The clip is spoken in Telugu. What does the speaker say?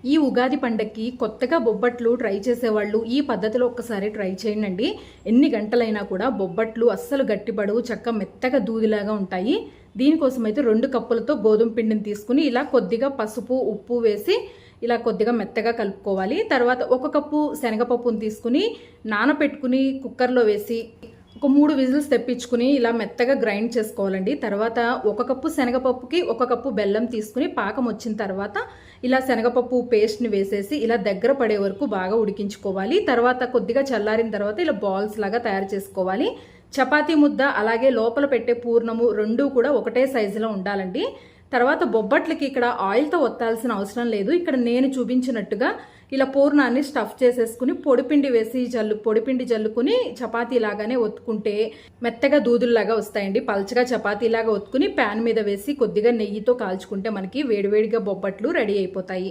ఈ ఉగాది పండక్కి కొత్తగా బొబ్బట్లు ట్రై చేసేవాళ్ళు ఈ పద్ధతిలో ఒక్కసారి ట్రై చేయండి. ఎన్ని గంటలైనా కూడా బొబ్బట్లు అస్సలు గట్టిపడవు, చక్క మెత్తగా దూదిలాగా ఉంటాయి. దీనికోసం అయితే 2 కప్పులతో గోధుమ పిండిని తీసుకుని ఇలా కొద్దిగా పసుపు, ఉప్పు వేసి ఇలా కొద్దిగా మెత్తగా కలుపుకోవాలి. తర్వాత 1 కప్పు శనగపప్పును తీసుకుని నానపెట్టుకుని కుక్కర్లో వేసి ఒక 3 విజిల్స్ తెప్పించుకుని ఇలా మెత్తగా గ్రైండ్ చేసుకోవాలండి. తర్వాత 1 కప్పు శనగపప్పుకి 1 కప్పు బెల్లం తీసుకుని పాకం వచ్చిన తర్వాత ఇలా శనగపప్పు పేస్ట్ని వేసేసి ఇలా దగ్గర పడే వరకు బాగా ఉడికించుకోవాలి. తర్వాత కొద్దిగా చల్లారిన తర్వాత ఇలా బాల్స్ లాగా తయారు చేసుకోవాలి. చపాతీ ముద్ద అలాగే లోపల పెట్టే పూర్ణము 2 కూడా ఒకటే సైజులో ఉండాలండి. తర్వాత బొబ్బట్లకి ఇక్కడ ఆయిల్తో ఒత్తాల్సిన అవసరం లేదు. ఇక్కడ నేను చూపించినట్టుగా ఇలా పూర్ణాన్ని స్టఫ్ చేసేసుకుని పొడిపిండి జల్లుకుని చపాతీ లాగానే ఒత్తుకుంటే మెత్తగా దూదుల్లాగా వస్తాయండి. పల్చగా చపాతీలాగా ఒత్తుకుని ప్యాన్ మీద వేసి కొద్దిగా నెయ్యితో కాల్చుకుంటే మనకి వేడివేడిగా బొబ్బట్లు రెడీ అయిపోతాయి.